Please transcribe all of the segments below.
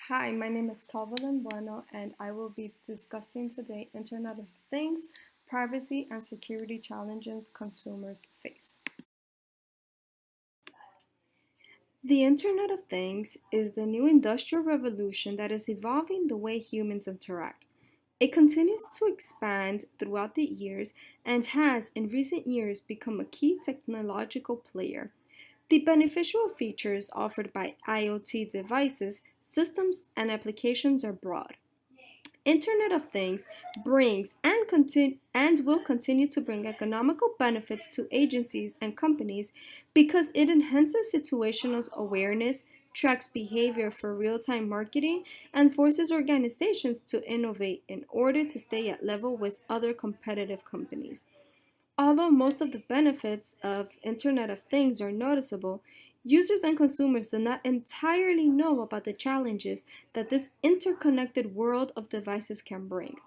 Hi, my name is Calvin Bueno, and I will be discussing today Internet of Things, privacy and security challenges consumers face. The Internet of Things is the new industrial revolution that is evolving the way humans interact. It continues to expand throughout the years and has, in recent years, become a key technological player. The beneficial features offered by IoT devices, systems, and applications are broad. Internet of Things brings and will continue to bring economical benefits to agencies and companies because it enhances situational awareness, tracks behavior for real-time marketing, and forces organizations to innovate in order to stay at level with other competitive companies. Although most of the benefits of Internet of Things are noticeable, users and consumers do not entirely know about the challenges that this interconnected world of devices can bring.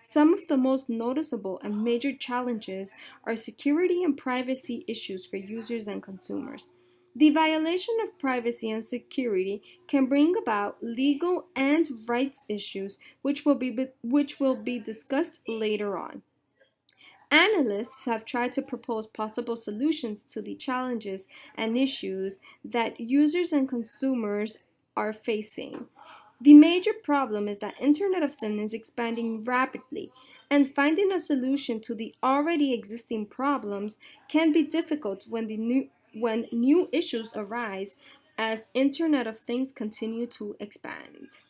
Some of the most noticeable and major challenges are security and privacy issues for users and consumers. The violation of privacy and security can bring about legal and rights issues, which will be discussed later on. Analysts have tried to propose possible solutions to the challenges and issues that users and consumers are facing. The major problem is that Internet of Things is expanding rapidly, and finding a solution to the already existing problems can be difficult when new issues arise as Internet of Things continue to expand.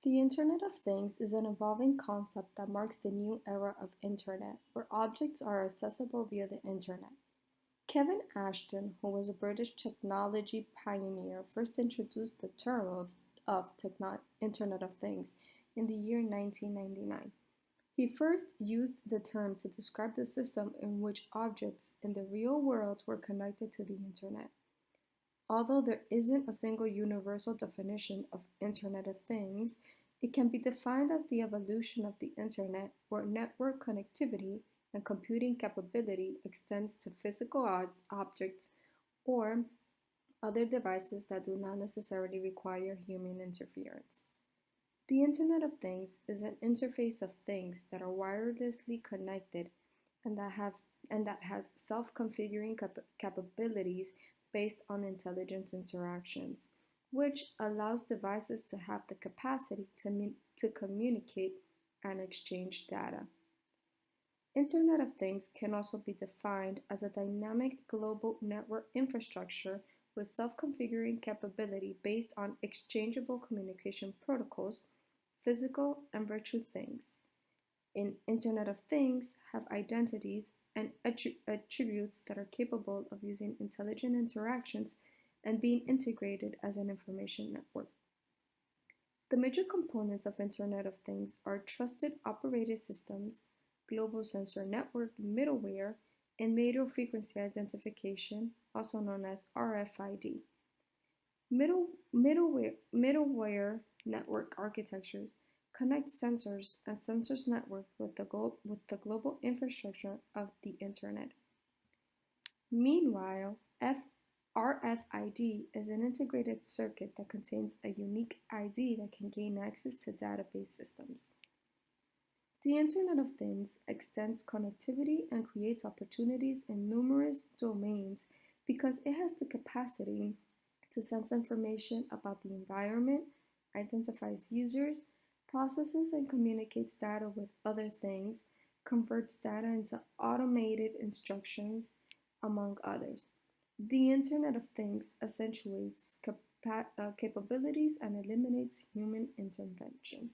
The Internet of Things is an evolving concept that marks the new era of Internet, where objects are accessible via the Internet. Kevin Ashton, who was a British technology pioneer, first introduced the term of Internet of Things in the year 1999. He first used the term to describe the system in which objects in the real world were connected to the Internet. Although there isn't a single universal definition of Internet of Things, it can be defined as the evolution of the Internet where network connectivity and computing capability extends to physical objects or other devices that do not necessarily require human interference. The Internet of Things is an interface of things that are wirelessly connected and that has self-configuring capabilities based on intelligence interactions, which allows devices to have the capacity to communicate and exchange data. Internet of Things can also be defined as a dynamic global network infrastructure with self-configuring capability based on exchangeable communication protocols, physical and virtual things. In Internet of Things have identities and attributes that are capable of using intelligent interactions and being integrated as an information network. The major components of Internet of Things are trusted operating systems, global sensor network middleware, and radio frequency identification, also known as RFID. Middleware network architectures connect sensors and sensors networks with the global infrastructure of the Internet. Meanwhile, RFID is an integrated circuit that contains a unique ID that can gain access to database systems. The Internet of Things extends connectivity and creates opportunities in numerous domains because it has the capacity to sense information about the environment, identifies users, processes and communicates data with other things, converts data into automated instructions, among others. The Internet of Things accentuates capabilities and eliminates human intervention.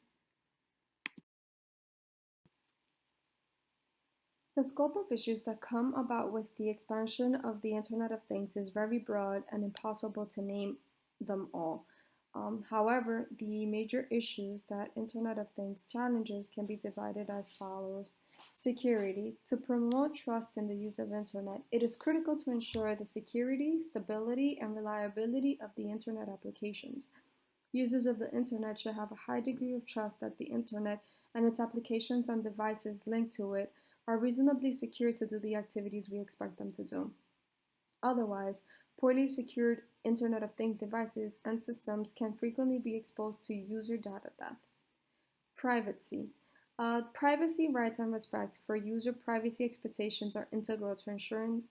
The scope of issues that come about with the expansion of the Internet of Things is very broad and impossible to name them all. However, the major issues that Internet of Things challenges can be divided as follows. Security. To promote trust in the use of Internet, it is critical to ensure the security, stability, and reliability of the Internet applications. Users of the Internet should have a high degree of trust that the Internet and its applications and devices linked to it are reasonably secure to do the activities we expect them to do. Otherwise, Poorly secured Internet of Things devices and systems can frequently be exposed to user data theft. Privacy. Privacy rights and respect for user privacy expectations are integral to ensuring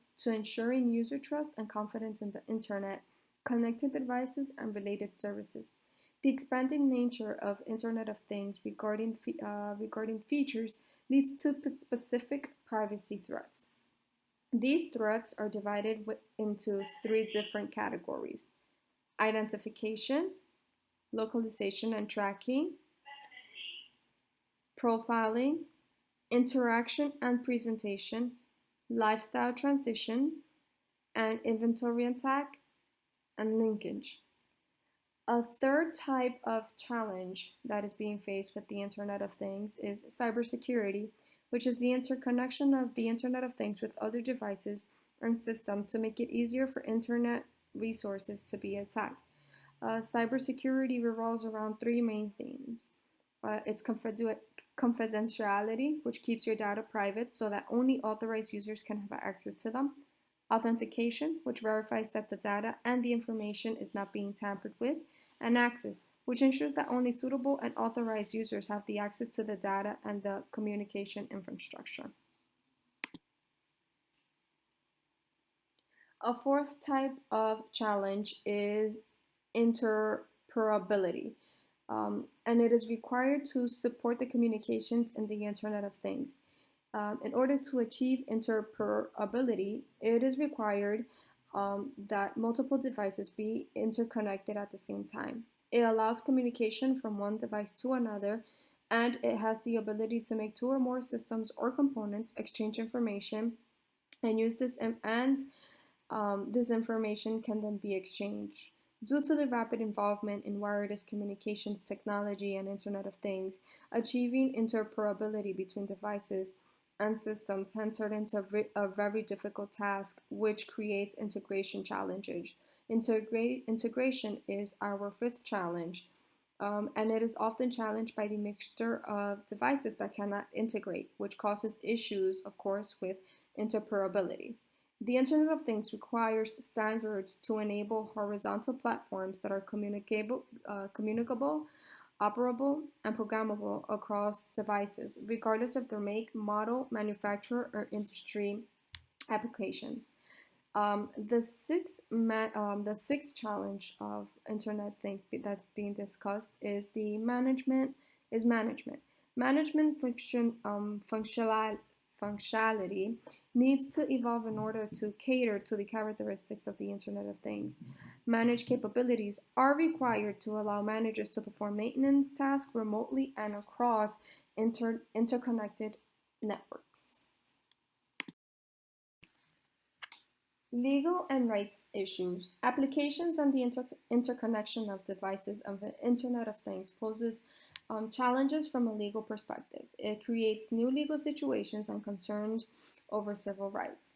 user trust and confidence in the Internet, connected devices, and related services. The expanding nature of Internet of Things regarding features leads to specific privacy threats. These threats are divided into three different categories: identification, localization and tracking, profiling, interaction and presentation, lifestyle transition, and inventory attack and linkage. A third type of challenge that is being faced with the Internet of Things is cybersecurity, which is the interconnection of the Internet of Things with other devices and systems to make it easier for Internet resources to be attacked. Cybersecurity revolves around three main themes. It's confidentiality, which keeps your data private so that only authorized users can have access to them. Authentication, which verifies that the data and the information is not being tampered with. And access, which ensures that only suitable and authorized users have the access to the data and the communication infrastructure. A fourth type of challenge is interoperability, and it is required to support the communications in the Internet of Things. In order to achieve interoperability, it is required that multiple devices be interconnected at the same time. It allows communication from one device to another, and it has the ability to make two or more systems or components exchange information and use this this information can then be exchanged. Due to the rapid involvement in wireless communications technology and Internet of Things, achieving interoperability between devices and systems has turned into a very difficult task, which creates integration challenges. Integration is our fifth challenge, and it is often challenged by the mixture of devices that cannot integrate, which causes issues, of course, with interoperability. The Internet of Things requires standards to enable horizontal platforms that are communicable, operable, and programmable across devices, regardless of their make, model, manufacturer, or industry applications. The sixth challenge of Internet Things that's being discussed is management. Management functionality needs to evolve in order to cater to the characteristics of the Internet of Things. Managed capabilities are required to allow managers to perform maintenance tasks remotely and across interconnected networks. Legal and rights issues. Applications and the interconnection of devices of the Internet of Things poses challenges from a legal perspective. It creates new legal situations and concerns over civil rights.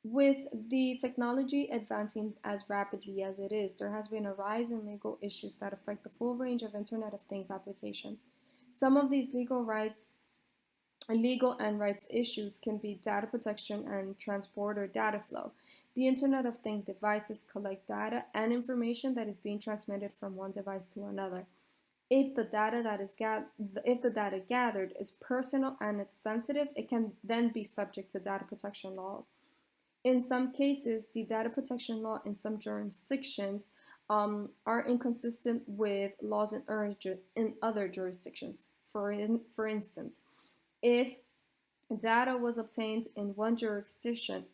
With the technology advancing as rapidly as it is, there has been a rise in legal issues that affect the full range of Internet of Things application. Some of these legal and rights issues can be data protection and transport or data flow. The Internet of Things devices collect data and information that is being transmitted from one device to another. If the data gathered is personal and it's sensitive, it can then be subject to data protection law. In some cases, the data protection law in some jurisdictions are inconsistent with laws in other jurisdictions. For instance, if data was obtained in one jurisdiction,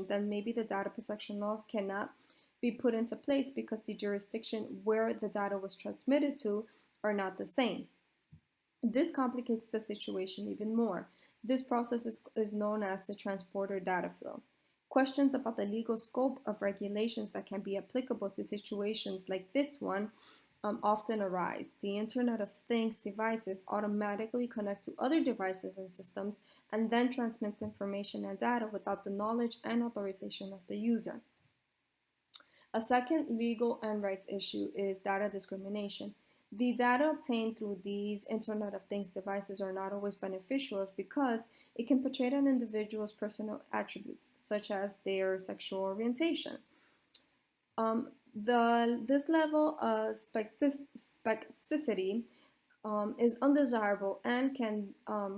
then maybe the data protection laws cannot be put into place because the jurisdiction where the data was transmitted to are not the same. This complicates the situation even more. This process is known as the transporter data flow. Questions about the legal scope of regulations that can be applicable to situations like this one often arise. The Internet of Things devices automatically connect to other devices and systems and then transmits information and data without the knowledge and authorization of the user. A second legal and rights issue is data discrimination. The data obtained through these Internet of Things devices are not always beneficial because it can portray an individual's personal attributes, such as their sexual orientation. This level of specificity is undesirable and can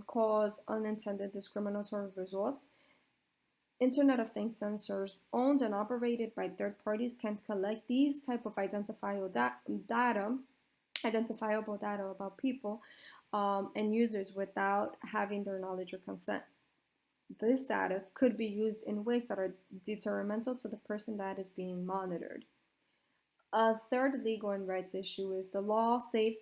cause unintended discriminatory results. Internet of Things sensors owned and operated by third parties can collect these type of identifiable data about people and users without having their knowledge or consent. This data could be used in ways that are detrimental to the person that is being monitored. A third legal and rights issue is the law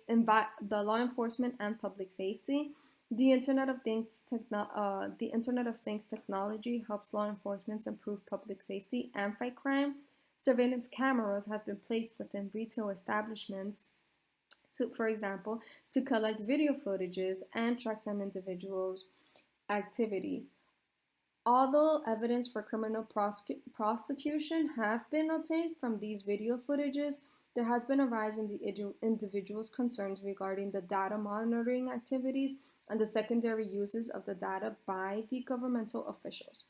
enforcement and public safety. The Internet of Things technology helps law enforcement improve public safety and fight crime. Surveillance cameras have been placed within retail establishments for example, to collect video footages and track an individual's activity. Although evidence for criminal prosecution have been obtained from these video footages, there has been a rise in the individual's concerns regarding the data monitoring activities and the secondary uses of the data by the governmental officials.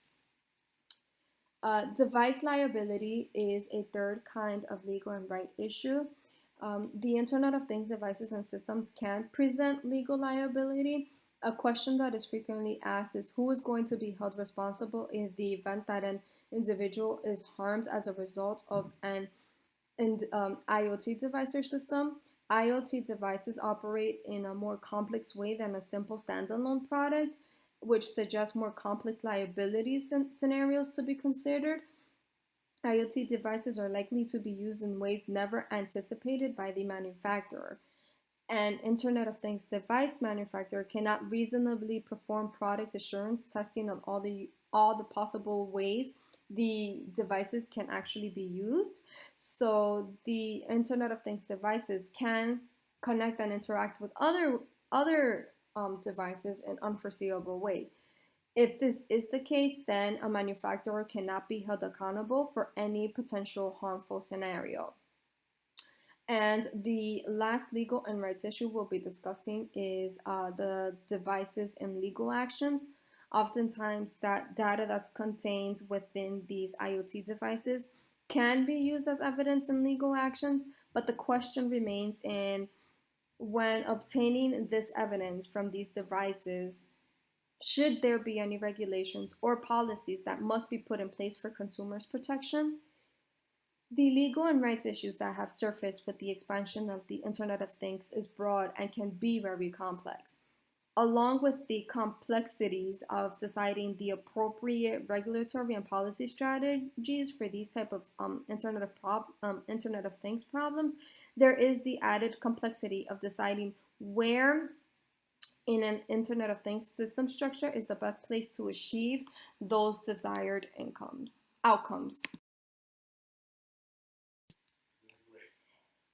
Device liability is a third kind of legal and right issue. The Internet of Things devices and systems can present legal liability. A question that is frequently asked is who is going to be held responsible in the event that an individual is harmed as a result of an IoT device or system. IoT devices operate in a more complex way than a simple standalone product, which suggests more complex liability scenarios to be considered. IoT devices are likely to be used in ways never anticipated by the manufacturer. An Internet of Things device manufacturer cannot reasonably perform product assurance testing on all the possible ways the devices can actually be used. So the Internet of Things devices can connect and interact with other devices in unforeseeable ways. If this is the case, then a manufacturer cannot be held accountable for any potential harmful scenario. And the last legal and rights issue we'll be discussing is the devices and legal actions. Oftentimes, that data that's contained within these IoT devices can be used as evidence in legal actions, but the question remains in when obtaining this evidence from these devices, should there be any regulations or policies that must be put in place for consumers' protection? The legal and rights issues that have surfaced with the expansion of the Internet of Things is broad and can be very complex. Along with the complexities of deciding the appropriate regulatory and policy strategies for these type of Internet of Things problems, there is the added complexity of deciding where in an Internet of Things system structure is the best place to achieve those desired outcomes.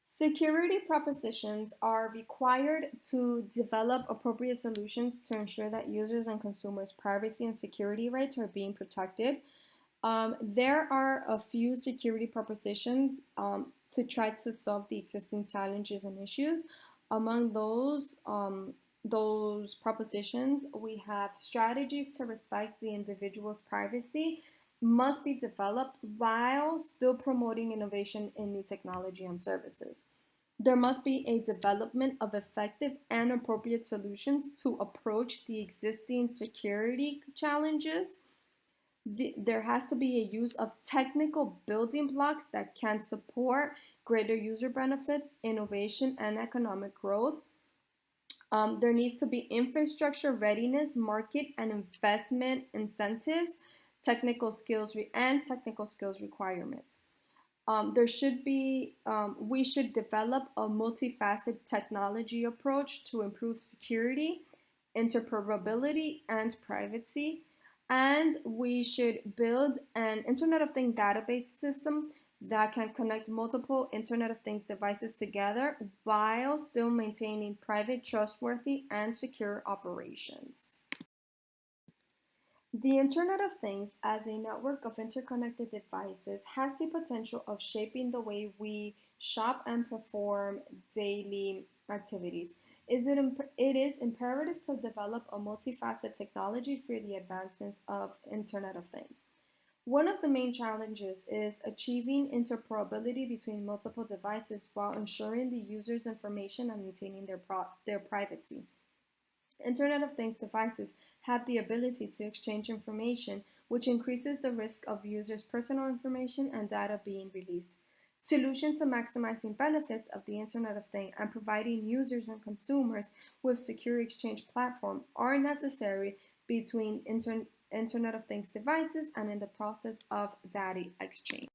Security propositions are required to develop appropriate solutions to ensure that users and consumers' privacy and security rights are being protected. There are a few security propositions to try to solve the existing challenges and issues. Among those propositions, we have strategies to respect the individual's privacy must be developed while still promoting innovation in new technology and services. There must be a development of effective and appropriate solutions to approach the existing security challenges. There has to be a use of technical building blocks that can support greater user benefits, innovation, and economic growth. There needs to be infrastructure readiness, market and investment incentives, technical skills requirements. We should develop a multifaceted technology approach to improve security, interoperability, and privacy. And we should build an Internet of Things database system that can connect multiple Internet of Things devices together while still maintaining private, trustworthy, and secure operations. The Internet of Things as a network of interconnected devices has the potential of shaping the way we shop and perform daily activities. It is imperative to develop a multifaceted technology for the advancements of Internet of Things. One of the main challenges is achieving interoperability between multiple devices while ensuring the user's information and maintaining their privacy. Internet of Things devices have the ability to exchange information, which increases the risk of users' personal information and data being released. Solutions to maximizing benefits of the Internet of Things and providing users and consumers with secure exchange platform are necessary between Internet of Things devices and in the process of data exchange.